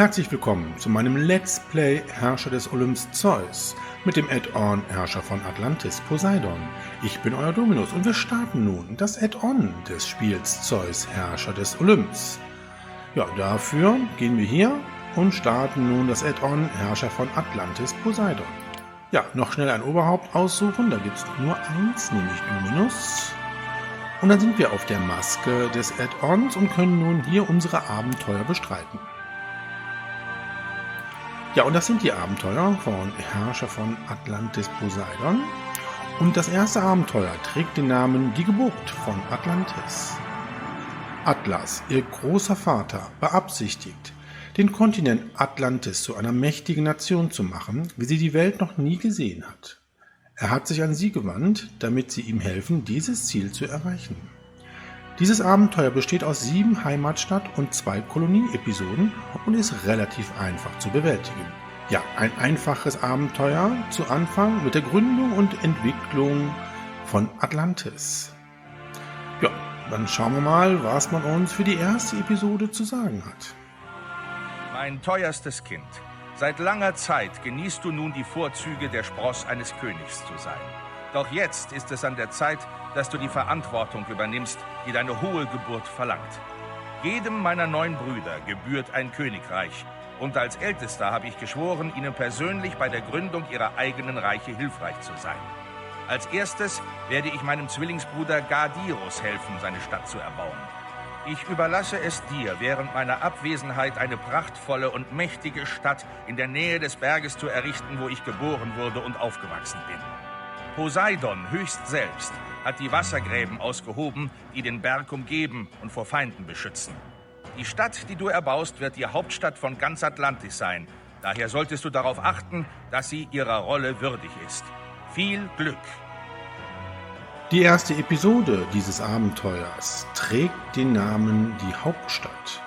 Herzlich willkommen zu meinem Let's Play Herrscher des Olymps Zeus mit dem Add-on Herrscher von Atlantis Poseidon. Ich bin euer Dominus und wir starten nun das Add-on des Spiels Zeus Herrscher des Olymps. Ja, dafür gehen wir hier und starten nun das Add-on Herrscher von Atlantis Poseidon. Ja, noch schnell ein Oberhaupt aussuchen, da gibt es nur eins, nämlich Dominus. Und dann sind wir auf der Maske des Add-ons und können nun hier unsere Abenteuer bestreiten. Ja, und das sind die Abenteuer von Herrscher von Atlantis Poseidon. Und das erste Abenteuer trägt den Namen Die Geburt von Atlantis. Atlas, ihr großer Vater, beabsichtigt, den Kontinent Atlantis zu einer mächtigen Nation zu machen, wie sie die Welt noch nie gesehen hat. Er hat sich an sie gewandt, damit sie ihm helfen, dieses Ziel zu erreichen. Dieses Abenteuer besteht aus 7 Heimatstadt- und 2 Kolonie-Episoden und ist relativ einfach zu bewältigen. Ja, ein einfaches Abenteuer zu Anfang mit der Gründung und Entwicklung von Atlantis. Ja, dann schauen wir mal, was man uns für die erste Episode zu sagen hat. Mein teuerstes Kind, seit langer Zeit genießt du nun die Vorzüge der Spross eines Königs zu sein. Doch jetzt ist es an der Zeit, dass du die Verantwortung übernimmst, die deine hohe Geburt verlangt. Jedem meiner 9 Brüder gebührt ein Königreich, und als Ältester habe ich geschworen, ihnen persönlich bei der Gründung ihrer eigenen Reiche hilfreich zu sein. Als erstes werde ich meinem Zwillingsbruder Gardirus helfen, seine Stadt zu erbauen. Ich überlasse es dir, während meiner Abwesenheit eine prachtvolle und mächtige Stadt in der Nähe des Berges zu errichten, wo ich geboren wurde und aufgewachsen bin. Poseidon höchst selbst hat die Wassergräben ausgehoben, die den Berg umgeben und vor Feinden beschützen. Die Stadt, die du erbaust, wird die Hauptstadt von ganz Atlantis sein. Daher solltest du darauf achten, dass sie ihrer Rolle würdig ist. Viel Glück! Die erste Episode dieses Abenteuers trägt den Namen Die Hauptstadt.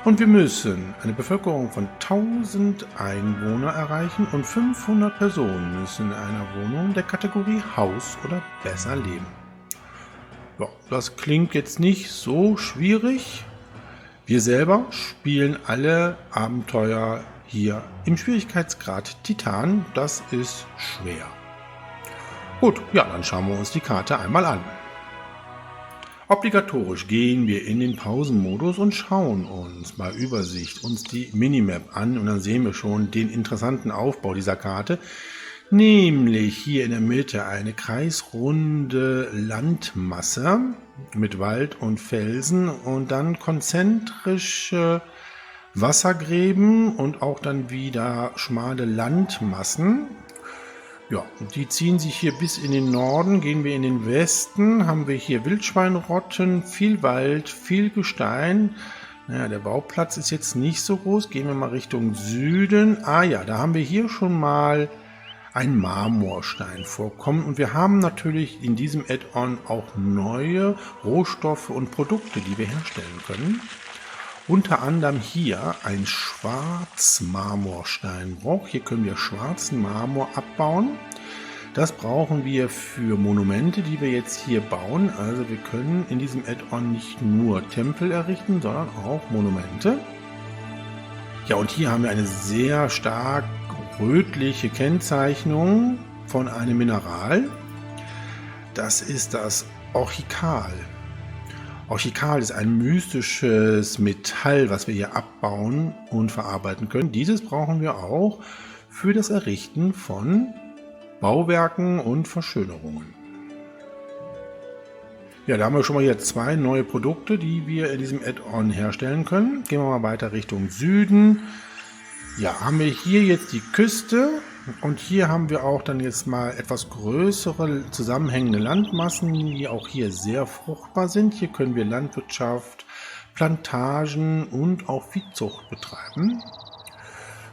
Und wir müssen eine Bevölkerung von 1000 Einwohner erreichen und 500 Personen müssen in einer Wohnung der Kategorie Haus oder besser leben. Ja, das klingt jetzt nicht so schwierig. Wir selber spielen alle Abenteuer hier im Schwierigkeitsgrad Titan. Das ist schwer. Gut, ja, dann schauen wir uns die Karte einmal an. Obligatorisch gehen wir in den Pausenmodus und schauen uns bei Übersicht uns die Minimap an und dann sehen wir schon den interessanten Aufbau dieser Karte, nämlich hier in der Mitte eine kreisrunde Landmasse mit Wald und Felsen und dann konzentrische Wassergräben und auch dann wieder schmale Landmassen. Ja, die ziehen sich hier bis in den Norden, gehen wir in den Westen, haben wir hier Wildschweinrotten, viel Wald, viel Gestein. Naja, der Bauplatz ist jetzt nicht so groß, gehen wir mal Richtung Süden. Ah ja, da haben wir hier schon mal ein Marmorsteinvorkommen und wir haben natürlich in diesem Add-on auch neue Rohstoffe und Produkte, die wir herstellen können. Unter anderem hier ein Schwarzmarmorsteinbruch. Hier können wir schwarzen Marmor abbauen. Das brauchen wir für Monumente, die wir jetzt hier bauen. Also wir können in diesem Add-on nicht nur Tempel errichten, sondern auch Monumente. Ja, und hier haben wir eine sehr stark rötliche Kennzeichnung von einem Mineral. Das ist das Orchikal. Orchikal ist ein mystisches Metall, was wir hier abbauen und verarbeiten können. Dieses brauchen wir auch für das Errichten von Bauwerken und Verschönerungen. Ja, da haben wir schon mal hier 2 neue Produkte, die wir in diesem Add-on herstellen können. Gehen wir mal weiter Richtung Süden. Ja, haben wir hier jetzt die Küste. Und hier haben wir auch dann jetzt mal etwas größere zusammenhängende Landmassen, die auch hier sehr fruchtbar sind. Hier können wir Landwirtschaft, Plantagen und auch Viehzucht betreiben.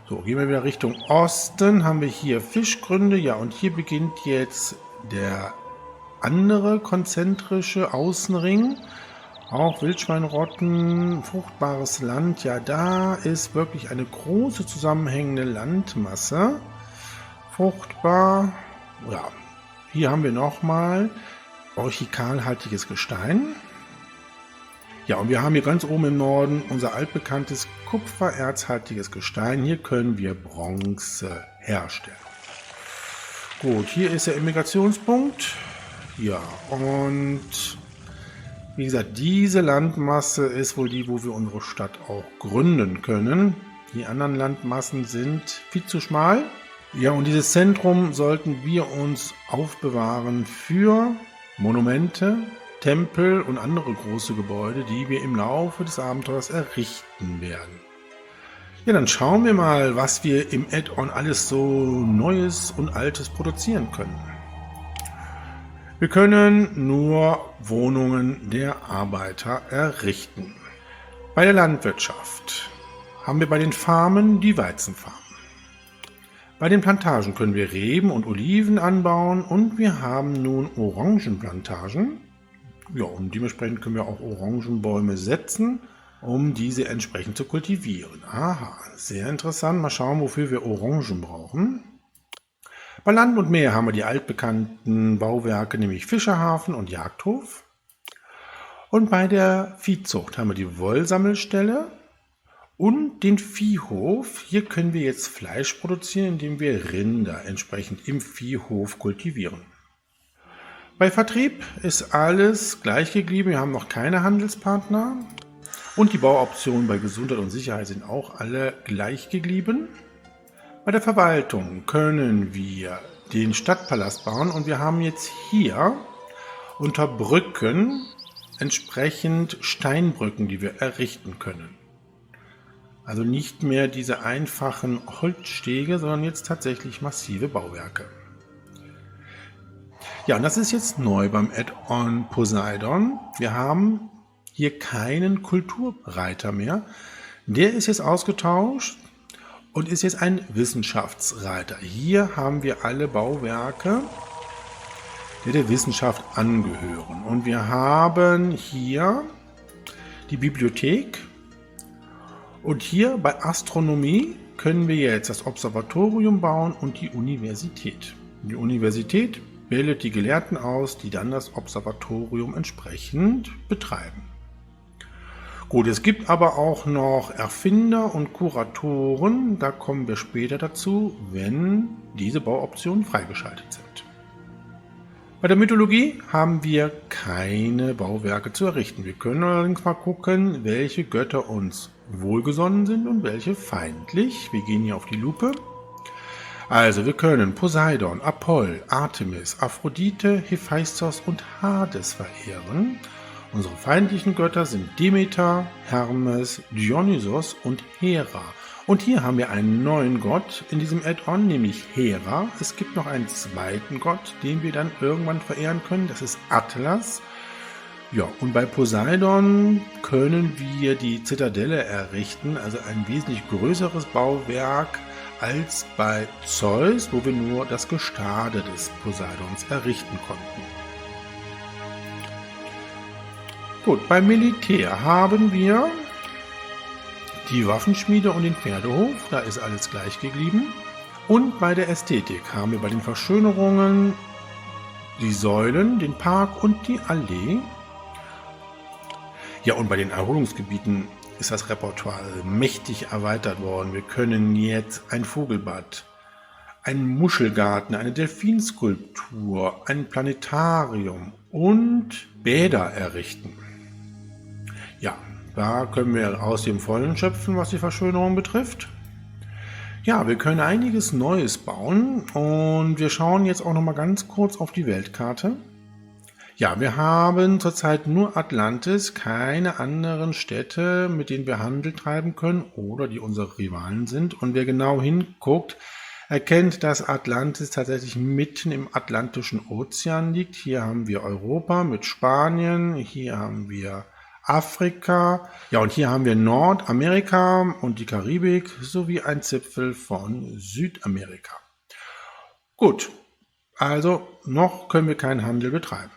So, gehen wir wieder Richtung Osten, haben wir hier Fischgründe. Ja, und hier beginnt jetzt der andere konzentrische Außenring. Auch Wildschweinrotten, fruchtbares Land. Ja, da ist wirklich eine große zusammenhängende Landmasse. Fruchtbar. Ja, hier haben wir nochmal orchikalhaltiges Gestein. Ja, und wir haben hier ganz oben im Norden unser altbekanntes kupfererzhaltiges Gestein. Hier können wir Bronze herstellen. Gut, hier ist der Immigrationspunkt. Ja, und wie gesagt, diese Landmasse ist wohl die, wo wir unsere Stadt auch gründen können. Die anderen Landmassen sind viel zu schmal. Ja, und dieses Zentrum sollten wir uns aufbewahren für Monumente, Tempel und andere große Gebäude, die wir im Laufe des Abenteuers errichten werden. Ja, dann schauen wir mal, was wir im Add-on alles so Neues und Altes produzieren können. Wir können nur Wohnungen der Arbeiter errichten. Bei der Landwirtschaft haben wir bei den Farmen die Weizenfarmen. Bei den Plantagen können wir Reben und Oliven anbauen und wir haben nun Orangenplantagen. Ja, und dementsprechend können wir auch Orangenbäume setzen, um diese entsprechend zu kultivieren. Aha, sehr interessant. Mal schauen, wofür wir Orangen brauchen. Bei Land und Meer haben wir die altbekannten Bauwerke, nämlich Fischerhafen und Jagdhof. Und bei der Viehzucht haben wir die Wollsammelstelle und den Viehhof. Hier können wir jetzt Fleisch produzieren, indem wir Rinder entsprechend im Viehhof kultivieren. Bei Vertrieb ist alles gleich geblieben. Wir haben noch keine Handelspartner. Und die Bauoptionen bei Gesundheit und Sicherheit sind auch alle gleich geblieben. Bei der Verwaltung können wir den Stadtpalast bauen und wir haben jetzt hier unter Brücken entsprechend Steinbrücken, die wir errichten können. Also nicht mehr diese einfachen Holzstege, sondern jetzt tatsächlich massive Bauwerke. Ja, und das ist jetzt neu beim Add-on Poseidon. Wir haben hier keinen Kulturreiter mehr. Der ist jetzt ausgetauscht und ist jetzt ein Wissenschaftsreiter. Hier haben wir alle Bauwerke, die der Wissenschaft angehören. Und wir haben hier die Bibliothek. Und hier bei Astronomie können wir jetzt das Observatorium bauen und die Universität. Die Universität wählt die Gelehrten aus, die dann das Observatorium entsprechend betreiben. Gut, es gibt aber auch noch Erfinder und Kuratoren, da kommen wir später dazu, wenn diese Bauoptionen freigeschaltet sind. Bei der Mythologie haben wir keine Bauwerke zu errichten. Wir können allerdings mal gucken, welche Götter uns wohlgesonnen sind und welche feindlich. Wir gehen hier auf die Lupe. Also wir können Poseidon, Apoll, Artemis, Aphrodite, Hephaistos und Hades verehren. Unsere feindlichen Götter sind Demeter, Hermes, Dionysos und Hera. Und hier haben wir einen neuen Gott in diesem Add-on, nämlich Hera. Es gibt noch einen zweiten Gott, den wir dann irgendwann verehren können. Das ist Atlas. Ja, und bei Poseidon können wir die Zitadelle errichten, also ein wesentlich größeres Bauwerk als bei Zeus, wo wir nur das Gestade des Poseidons errichten konnten. Gut, beim Militär haben wir die Waffenschmiede und den Pferdehof, da ist alles gleich geblieben. Und bei der Ästhetik haben wir bei den Verschönerungen die Säulen, den Park und die Allee. Ja, und bei den Erholungsgebieten ist das Repertoire mächtig erweitert worden. Wir können jetzt ein Vogelbad, einen Muschelgarten, eine Delfinskulptur, ein Planetarium und Bäder errichten. Ja, da können wir aus dem Vollen schöpfen, was die Verschönerung betrifft. Ja, wir können einiges Neues bauen und wir schauen jetzt auch noch mal ganz kurz auf die Weltkarte. Ja, wir haben zurzeit nur Atlantis, keine anderen Städte, mit denen wir Handel treiben können oder die unsere Rivalen sind. Und wer genau hinguckt, erkennt, dass Atlantis tatsächlich mitten im Atlantischen Ozean liegt. Hier haben wir Europa mit Spanien, hier haben wir Afrika, ja, und hier haben wir Nordamerika und die Karibik sowie ein Zipfel von Südamerika. Gut, also noch können wir keinen Handel betreiben.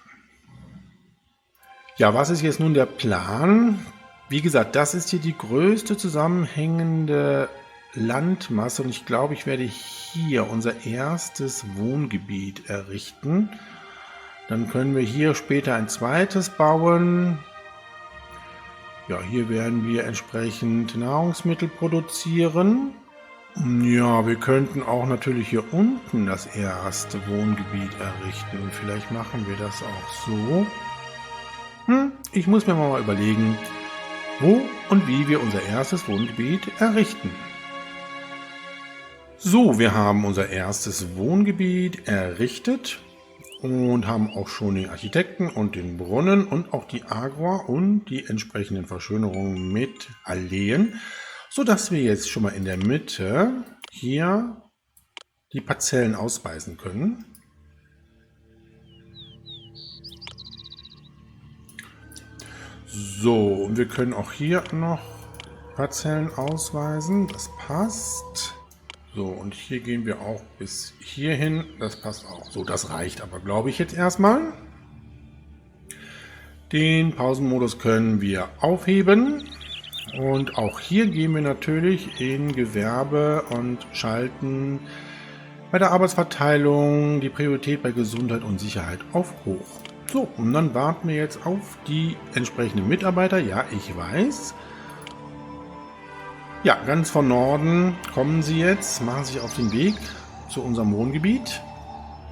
Ja, was ist jetzt nun der Plan? Wie gesagt, das ist hier die größte zusammenhängende Landmasse und ich glaube, ich werde hier unser erstes Wohngebiet errichten. Dann können wir hier später ein zweites bauen. Ja, hier werden wir entsprechend Nahrungsmittel produzieren. Ja, wir könnten auch natürlich hier unten das erste Wohngebiet errichten. Vielleicht machen wir das auch so. Ich muss mir mal überlegen, wo und wie wir unser erstes Wohngebiet errichten. So, wir haben unser erstes Wohngebiet errichtet und haben auch schon den Architekten und den Brunnen und auch die Agora und die entsprechenden Verschönerungen mit Alleen, sodass wir jetzt schon mal in der Mitte hier die Parzellen ausweisen können. So, und wir können auch hier noch Parzellen ausweisen, das passt. So, und hier gehen wir auch bis hierhin, das passt auch. So, das reicht aber, glaube ich, jetzt erstmal. Den Pausenmodus können wir aufheben. Und auch hier gehen wir natürlich in Gewerbe und schalten bei der Arbeitsverteilung die Priorität bei Gesundheit und Sicherheit auf hoch. So, und dann warten wir jetzt auf die entsprechenden Mitarbeiter. Ja, ich weiß. Ja, ganz von Norden kommen sie jetzt, machen sich auf den Weg zu unserem Wohngebiet.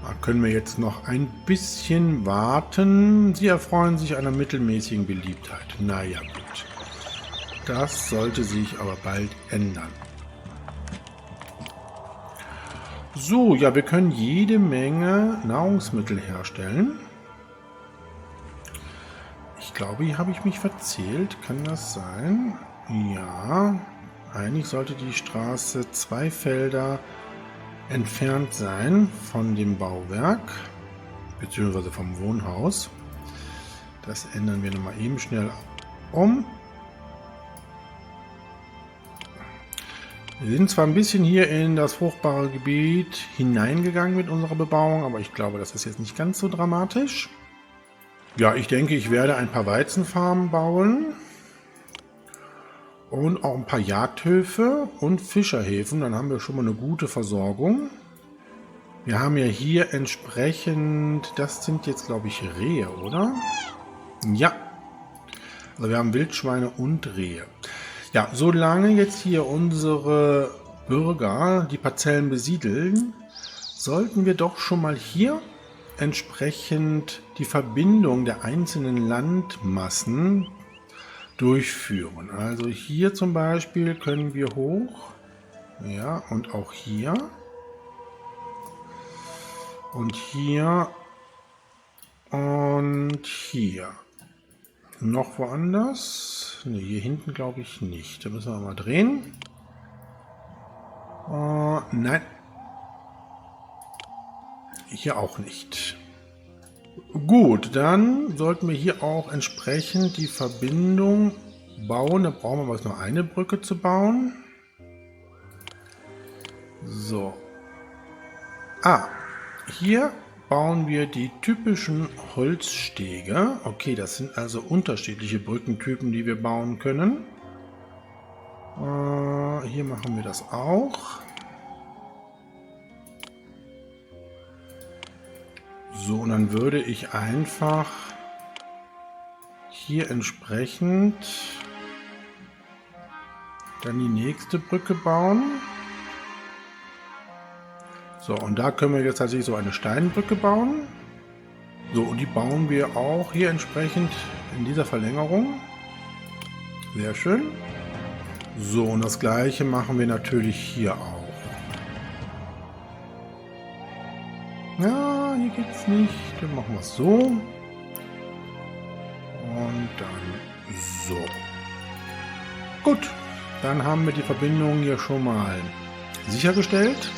Da können wir jetzt noch ein bisschen warten. Sie erfreuen sich einer mittelmäßigen Beliebtheit. Naja, gut. Das sollte sich aber bald ändern. So, ja, wir können jede Menge Nahrungsmittel herstellen. Ich glaube, hier habe ich mich verzählt. Kann das sein? Ja, eigentlich sollte die Straße 2 Felder entfernt sein von dem Bauwerk, beziehungsweise vom Wohnhaus. Das ändern wir nochmal eben schnell um. Wir sind zwar ein bisschen hier in das fruchtbare Gebiet hineingegangen mit unserer Bebauung, aber ich glaube, das ist jetzt nicht ganz so dramatisch. Ja, ich denke, ich werde ein paar Weizenfarmen bauen und auch ein paar Jagdhöfe und Fischerhäfen. Dann haben wir schon mal eine gute Versorgung. Wir haben ja hier entsprechend, das sind jetzt glaube ich Rehe, oder? Ja, also wir haben Wildschweine und Rehe. Ja, solange jetzt hier unsere Bürger die Parzellen besiedeln, sollten wir doch schon mal hier entsprechend die Verbindung der einzelnen Landmassen durchführen. Also hier zum Beispiel können wir hoch, ja, und auch hier und hier und hier. Noch woanders? Ne, hier hinten glaube ich nicht. Da müssen wir mal drehen. Nein. Hier auch nicht. Gut, dann sollten wir hier auch entsprechend die Verbindung bauen. Da brauchen wir was noch eine Brücke zu bauen. So. Hier bauen wir die typischen Holzstege. Okay, das sind also unterschiedliche Brückentypen, die wir bauen können. Hier machen wir das auch. So, und dann würde ich einfach hier entsprechend dann die nächste Brücke bauen. So, und da können wir jetzt tatsächlich so eine Steinbrücke bauen. So, und die bauen wir auch hier entsprechend in dieser Verlängerung. Sehr schön. So, und das gleiche machen wir natürlich hier auch. Ja, hier geht's nicht. Dann machen wir es so. Und dann so. Gut, dann haben wir die Verbindung hier schon mal sichergestellt.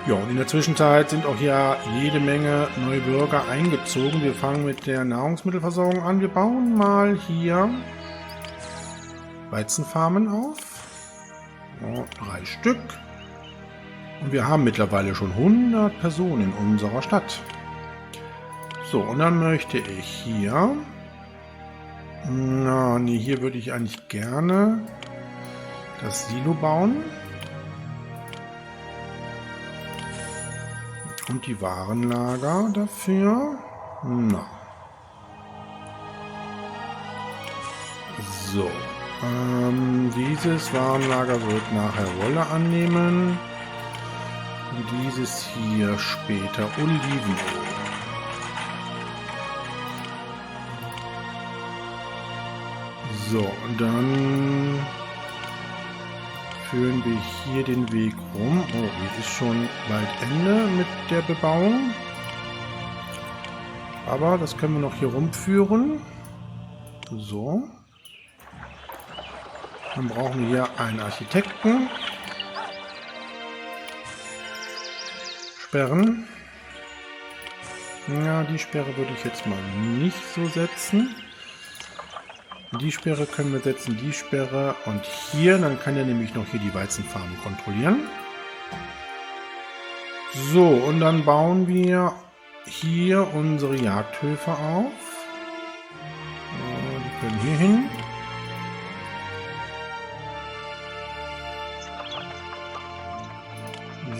Ja, und in der Zwischenzeit sind auch hier jede Menge neue Bürger eingezogen. Wir fangen mit der Nahrungsmittelversorgung an. Wir bauen mal hier Weizenfarmen auf. Ja, 3 Stück. Und wir haben mittlerweile schon 100 Personen in unserer Stadt. So, und dann möchte ich hier... hier würde ich eigentlich gerne das Silo bauen. Und die Warenlager dafür. So. Dieses Warenlager wird nachher Wolle annehmen. Und dieses hier später Olivenöl. So, und dann führen wir hier den Weg rum. Oh, es ist schon bald Ende mit der Bebauung. Aber das können wir noch hier rumführen. So. Dann brauchen wir hier einen Architekten. Sperren. Ja, die Sperre würde ich jetzt mal nicht so setzen. Die Sperre können wir setzen, die Sperre und hier, dann kann er nämlich noch hier die Weizenfarmen kontrollieren. So, und dann bauen wir hier unsere Jagdhöfe auf. Die können hier hin.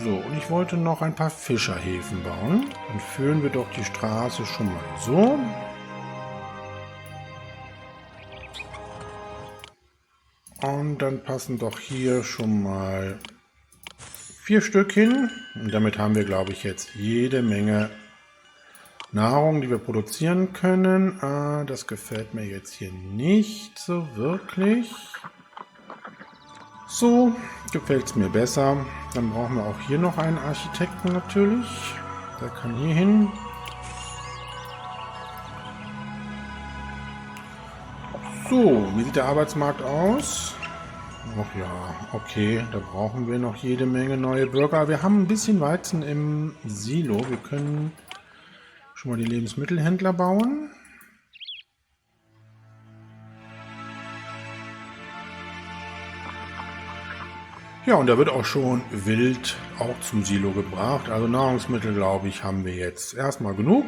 So, und ich wollte noch ein paar Fischerhäfen bauen. Dann führen wir doch die Straße schon mal so. Und dann passen doch hier schon mal 4 Stück hin. Und damit haben wir, glaube ich, jetzt jede Menge Nahrung, die wir produzieren können. Das gefällt mir jetzt hier nicht so wirklich. So gefällt es mir besser. Dann brauchen wir auch hier noch einen Architekten natürlich. Der kann hier hin. So, wie sieht der Arbeitsmarkt aus? Ach ja, okay, da brauchen wir noch jede Menge neue Bürger. Wir haben ein bisschen Weizen im Silo. Wir können schon mal die Lebensmittelhändler bauen. Ja, und da wird auch schon Wild auch zum Silo gebracht. Also Nahrungsmittel, glaube ich, haben wir jetzt erstmal genug.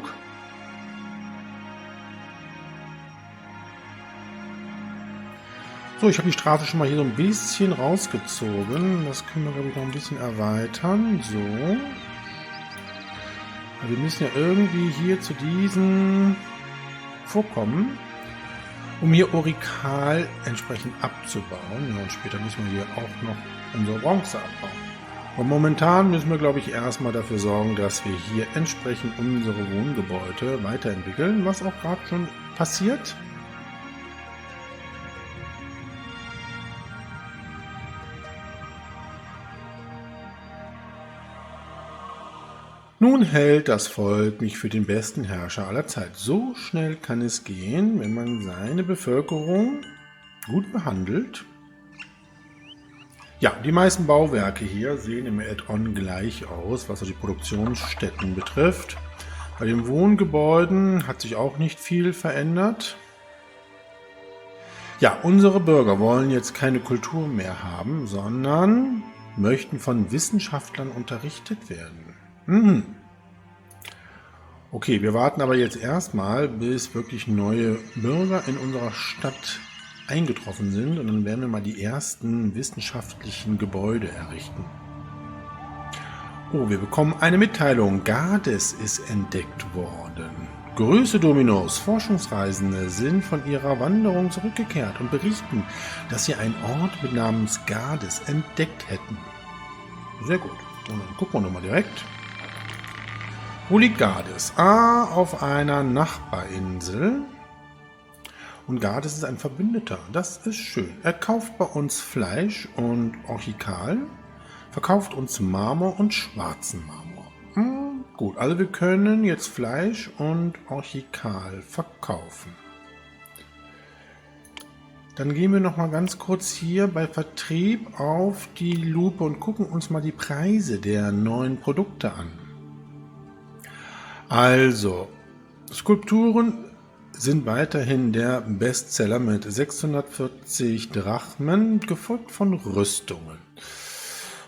So, ich habe die Straße schon mal hier so ein bisschen rausgezogen. Das können wir, glaube ich, noch ein bisschen erweitern. So. Wir müssen ja irgendwie hier zu diesen vorkommen, um hier Orikal entsprechend abzubauen. Ja, und später müssen wir hier auch noch unsere Bronze abbauen. Und momentan müssen wir, glaube ich, erstmal dafür sorgen, dass wir hier entsprechend unsere Wohngebäude weiterentwickeln, was auch gerade schon passiert. Nun hält das Volk mich für den besten Herrscher aller Zeit. So schnell kann es gehen, wenn man seine Bevölkerung gut behandelt. Ja, die meisten Bauwerke hier sehen im Add-on gleich aus, was die Produktionsstätten betrifft. Bei den Wohngebäuden hat sich auch nicht viel verändert. Ja, unsere Bürger wollen jetzt keine Kultur mehr haben, sondern möchten von Wissenschaftlern unterrichtet werden. Okay, wir warten aber jetzt erstmal, bis wirklich neue Bürger in unserer Stadt eingetroffen sind und dann werden wir mal die ersten wissenschaftlichen Gebäude errichten. Oh, wir bekommen eine Mitteilung. Gades ist entdeckt worden. Grüße Dominos, Forschungsreisende sind von ihrer Wanderung zurückgekehrt und berichten, dass sie einen Ort mit Namens Gades entdeckt hätten. Sehr gut. Und dann gucken wir nochmal direkt. Wo liegt Gades? Auf einer Nachbarinsel. Und Gades ist ein Verbündeter. Das ist schön. Er kauft bei uns Fleisch und Orchikal, verkauft uns Marmor und schwarzen Marmor. Gut, also wir können jetzt Fleisch und Orchikal verkaufen. Dann gehen wir noch mal ganz kurz hier bei Vertrieb auf die Lupe und gucken uns mal die Preise der neuen Produkte an. Also, Skulpturen sind weiterhin der Bestseller mit 640 Drachmen, gefolgt von Rüstungen.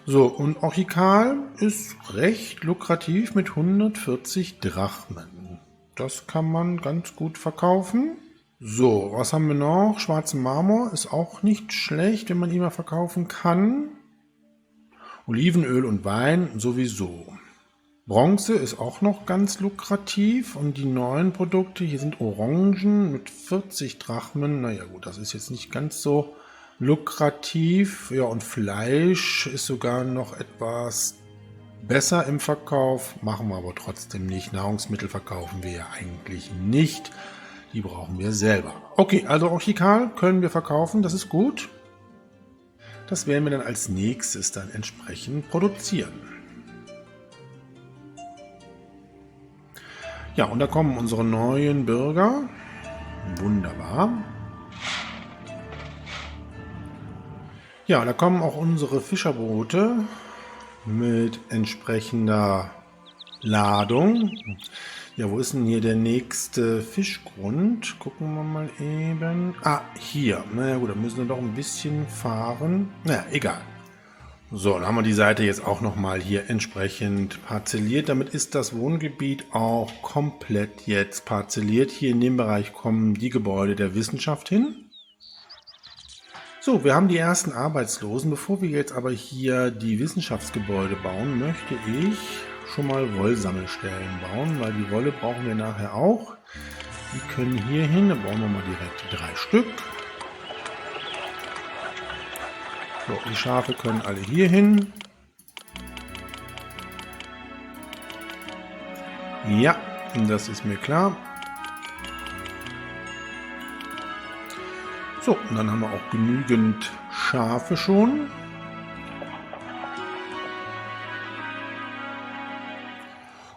So, und Orchikal ist recht lukrativ mit 140 Drachmen. Das kann man ganz gut verkaufen. So, was haben wir noch? Schwarzen Marmor ist auch nicht schlecht, wenn man ihn mal verkaufen kann. Olivenöl und Wein sowieso. Bronze ist auch noch ganz lukrativ und die neuen Produkte, hier sind Orangen mit 40 Drachmen. Naja gut, das ist jetzt nicht ganz so lukrativ. Ja, und Fleisch ist sogar noch etwas besser im Verkauf, machen wir aber trotzdem nicht. Nahrungsmittel verkaufen wir ja eigentlich nicht. Die brauchen wir selber. Okay, also Orchikal können wir verkaufen, das ist gut. Das werden wir dann als nächstes dann entsprechend produzieren. Ja, und da kommen unsere neuen Bürger. Wunderbar. Ja, da kommen auch unsere Fischerboote mit entsprechender Ladung. Ja, wo ist denn hier der nächste Fischgrund? Gucken wir mal eben. Ah, hier. Naja gut, da müssen wir doch ein bisschen fahren. Naja, egal. So, dann haben wir die Seite jetzt auch nochmal hier entsprechend parzelliert. Damit ist das Wohngebiet auch komplett jetzt parzelliert. Hier in dem Bereich kommen die Gebäude der Wissenschaft hin. So, wir haben die ersten Arbeitslosen. Bevor wir jetzt aber hier die Wissenschaftsgebäude bauen, möchte ich schon mal Wollsammelstellen bauen, weil die Wolle brauchen wir nachher auch. Die können hier hin, da bauen wir mal direkt 3 Stück. So, die Schafe können alle hier hin. Ja, das ist mir klar. So, und dann haben wir auch genügend Schafe schon.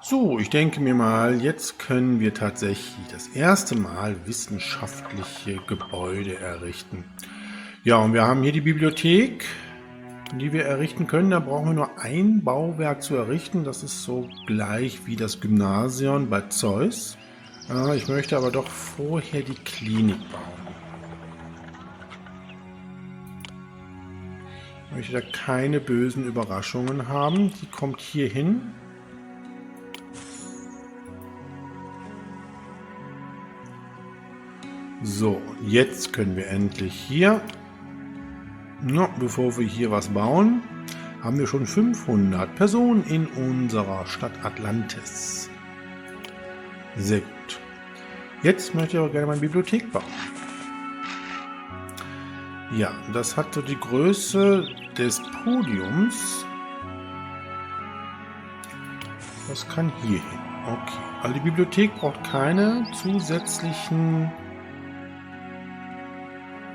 So, ich denke mir mal, jetzt können wir tatsächlich das erste Mal wissenschaftliche Gebäude errichten. Ja, und wir haben hier die Bibliothek, die wir errichten können. Da brauchen wir nur ein Bauwerk zu errichten. Das ist so gleich wie das Gymnasium bei Zeus. Ich möchte aber doch vorher die Klinik bauen. Ich möchte da keine bösen Überraschungen haben. Die kommt hier hin. So, jetzt können wir endlich hier, bevor wir hier was bauen, haben wir schon 500 Personen in unserer Stadt Atlantis. Sehr gut. Jetzt möchte ich auch gerne meine Bibliothek bauen. Ja, das hat so die Größe des Podiums. Das kann hier hin. Okay, also die Bibliothek braucht keine zusätzlichen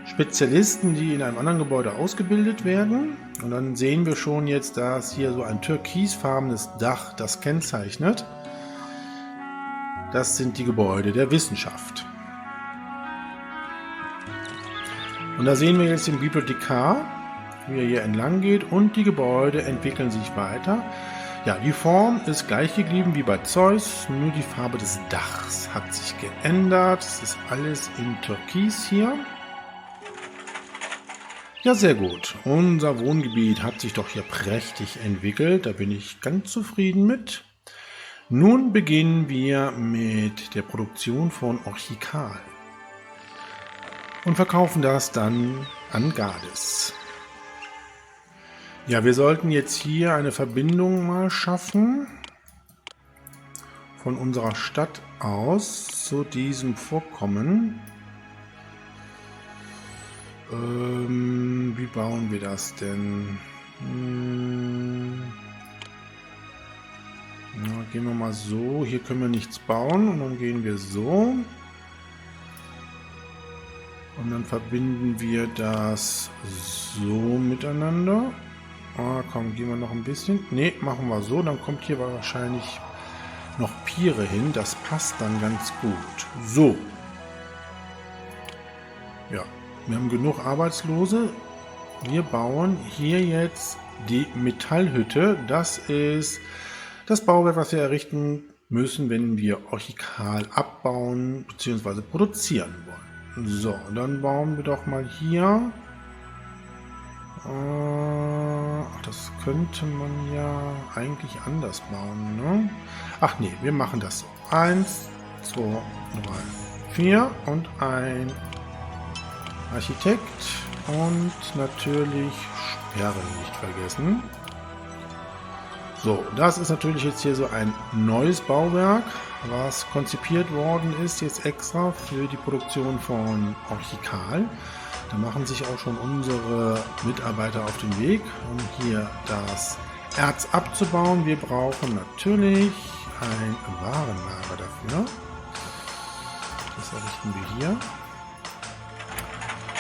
Spezialisten, die in einem anderen Gebäude ausgebildet werden. Und dann sehen wir schon jetzt, dass hier so ein türkisfarbenes Dach das kennzeichnet. Das sind die Gebäude der Wissenschaft. Und da sehen wir jetzt den Bibliothekar, wie er hier entlang geht, und die Gebäude entwickeln sich weiter. Ja, die Form ist gleich geblieben wie bei Zeus, nur die Farbe des Dachs hat sich geändert. Es ist alles in Türkis hier. Ja, sehr gut. Unser Wohngebiet hat sich doch hier prächtig entwickelt. Da bin ich ganz zufrieden mit. Nun beginnen wir mit der Produktion von Orchikal und verkaufen das dann an Gades. Ja, wir sollten jetzt hier eine Verbindung mal schaffen von unserer Stadt aus zu diesem Vorkommen. Wie bauen wir das denn? Ja, gehen wir mal so. Hier können wir nichts bauen und dann gehen wir so. Und dann verbinden wir das so miteinander. Ah, komm, gehen wir noch ein bisschen. Ne, machen wir so. Dann kommt hier wahrscheinlich noch Piere hin. Das passt dann ganz gut. So. Ja, wir haben genug Arbeitslose. Wir bauen hier jetzt die Metallhütte. Das ist das Bauwerk, was wir errichten müssen, wenn wir Orchikal abbauen bzw. produzieren wollen. So, dann bauen wir doch mal hier. Ach, das könnte man ja eigentlich anders bauen, ne? Ach nee, wir machen das so. 1, 2, 3, 4 und ein Architekt und natürlich Sperren nicht vergessen. So, das ist natürlich jetzt hier so ein neues Bauwerk, was konzipiert worden ist, jetzt extra für die Produktion von Orchikal. Da machen sich auch schon unsere Mitarbeiter auf den Weg, um hier das Erz abzubauen. Wir brauchen natürlich ein Warenlager dafür. Das errichten wir hier.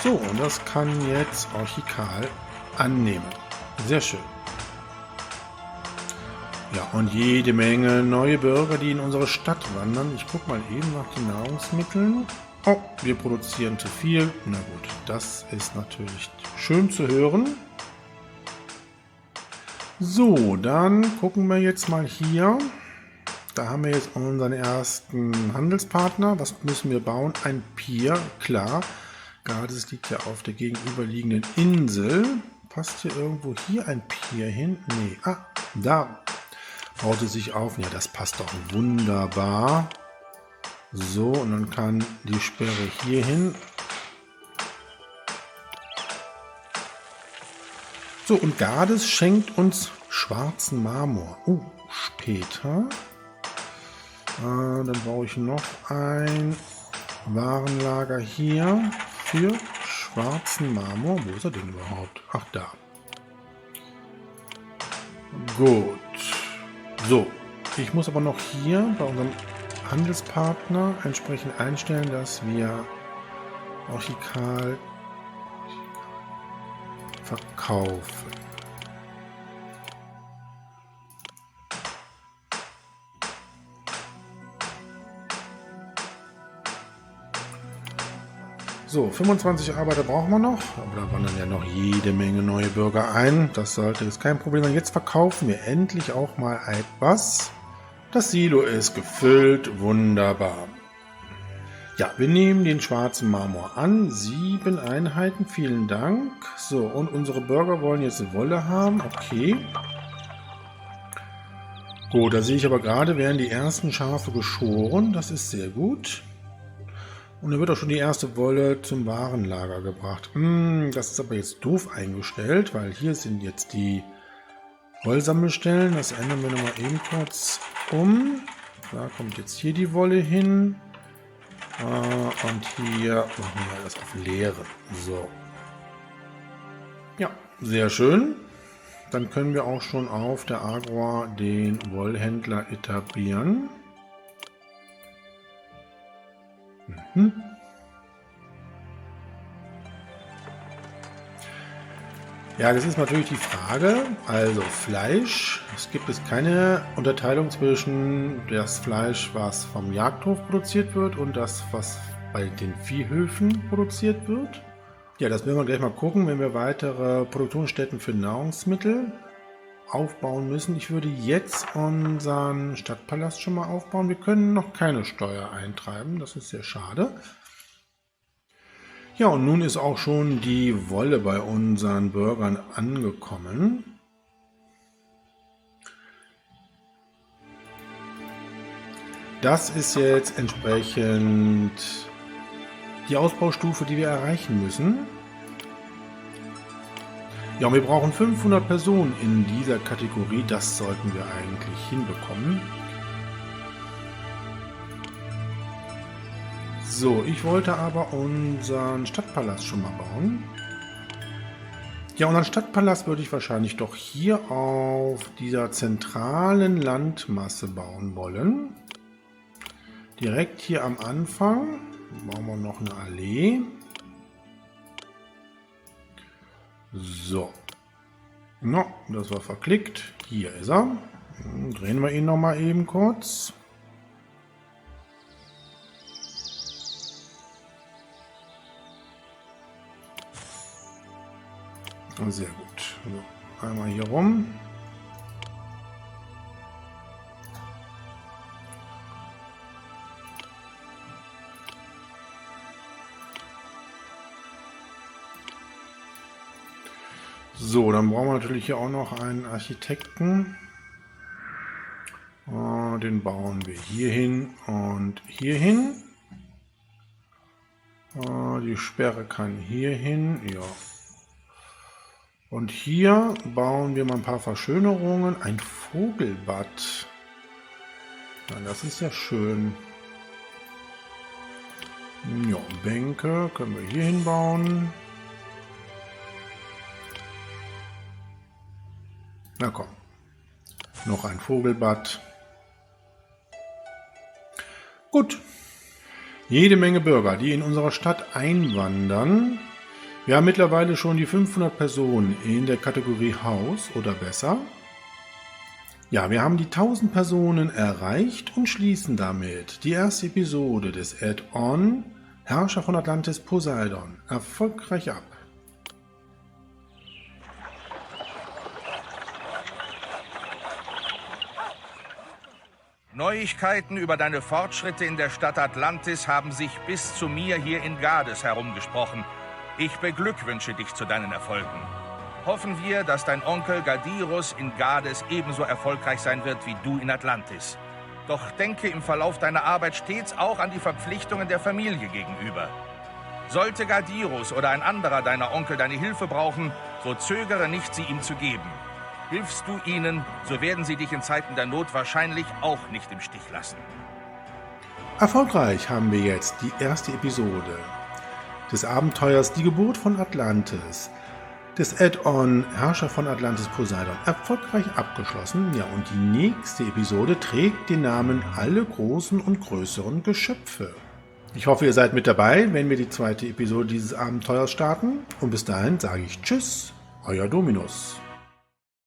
So, und das kann jetzt Orchikal annehmen. Sehr schön. Ja, und jede Menge neue Bürger, die in unsere Stadt wandern. Ich gucke mal eben nach den Nahrungsmitteln. Oh, wir produzieren zu viel. Na gut, das ist natürlich schön zu hören. So, dann gucken wir jetzt mal hier. Da haben wir jetzt unseren ersten Handelspartner. Was müssen wir bauen? Ein Pier, klar. Gades liegt ja auf der gegenüberliegenden Insel. Passt hier irgendwo hier ein Pier hin? Nee, da baut es sich auf. Ja, das passt doch wunderbar. So, und dann kann die Sperre hier hin. So, und Gades schenkt uns schwarzen Marmor. Später. Dann baue ich noch ein Warenlager hier für schwarzen Marmor. Wo ist er denn überhaupt? Ach, da. Gut. So, ich muss aber noch hier bei unserem Handelspartner entsprechend einstellen, dass wir Orchikal verkaufen. So, 25 Arbeiter brauchen wir noch, aber da wandern ja noch jede Menge neue Bürger ein. Das sollte jetzt kein Problem sein. Jetzt verkaufen wir endlich auch mal etwas. Das Silo ist gefüllt, wunderbar. Ja, wir nehmen den schwarzen Marmor an. 7 Einheiten, vielen Dank. So, und unsere Bürger wollen jetzt Wolle haben. Okay. Gut, da sehe ich aber gerade, werden die ersten Schafe geschoren. Das ist sehr gut. Und dann wird auch schon die erste Wolle zum Warenlager gebracht. Das ist aber jetzt doof eingestellt, weil hier sind jetzt die Wollsammelstellen. Das ändern wir nochmal eben kurz um. Da kommt jetzt hier die Wolle hin. Und hier machen wir das auf leere. So. Ja, sehr schön. Dann können wir auch schon auf der Agora den Wollhändler etablieren. Ja, das ist natürlich die Frage. Also Fleisch. Es gibt keine Unterteilung zwischen das Fleisch, was vom Jagdhof produziert wird, und das, was bei den Viehhöfen produziert wird. Ja, das werden wir gleich mal gucken, wenn wir weitere Produktionsstätten für Nahrungsmittel aufbauen müssen. Ich würde jetzt unseren Stadtpalast schon mal aufbauen. Wir können noch keine Steuer eintreiben, das ist sehr schade. Ja, und nun ist auch schon die Wolle bei unseren Bürgern angekommen. Das ist jetzt entsprechend die Ausbaustufe, die wir erreichen müssen. Ja, und wir brauchen 500 Personen in dieser Kategorie. Das sollten wir eigentlich hinbekommen. So, ich wollte aber unseren Stadtpalast schon mal bauen. Ja, unseren Stadtpalast würde ich wahrscheinlich doch hier auf dieser zentralen Landmasse bauen wollen. Direkt hier am Anfang bauen wir noch eine Allee. So. No, das war verklickt. Hier ist er. Drehen wir ihn noch mal eben kurz. Sehr gut. So, einmal hier rum. So, dann brauchen wir natürlich hier auch noch einen Architekten. Den bauen wir hier hin und hier hin. Die Sperre kann hier hin. Ja. Und hier bauen wir mal ein paar Verschönerungen. Ein Vogelbad. Ja, das ist ja schön. Ja, Bänke können wir hier hinbauen. Na komm. Noch ein Vogelbad. Gut. Jede Menge Bürger, die in unserer Stadt einwandern. Wir haben mittlerweile schon die 500 Personen in der Kategorie Haus oder besser. Ja, wir haben die 1000 Personen erreicht und schließen damit die erste Episode des Add-on Herrscher von Atlantis Poseidon erfolgreich ab. Neuigkeiten über deine Fortschritte in der Stadt Atlantis haben sich bis zu mir hier in Gades herumgesprochen. Ich beglückwünsche dich zu deinen Erfolgen. Hoffen wir, dass dein Onkel Gadirus in Gades ebenso erfolgreich sein wird wie du in Atlantis. Doch denke im Verlauf deiner Arbeit stets auch an die Verpflichtungen der Familie gegenüber. Sollte Gadirus oder ein anderer deiner Onkel deine Hilfe brauchen, so zögere nicht, sie ihm zu geben. Hilfst du ihnen, so werden sie dich in Zeiten der Not wahrscheinlich auch nicht im Stich lassen. Erfolgreich haben wir jetzt die erste Episode des Abenteuers Die Geburt von Atlantis, des Add-on Herrscher von Atlantis Poseidon erfolgreich abgeschlossen. Ja, und die nächste Episode trägt den Namen Alle großen und größeren Geschöpfe. Ich hoffe, ihr seid mit dabei, wenn wir die zweite Episode dieses Abenteuers starten. Und bis dahin sage ich Tschüss, euer Dominus.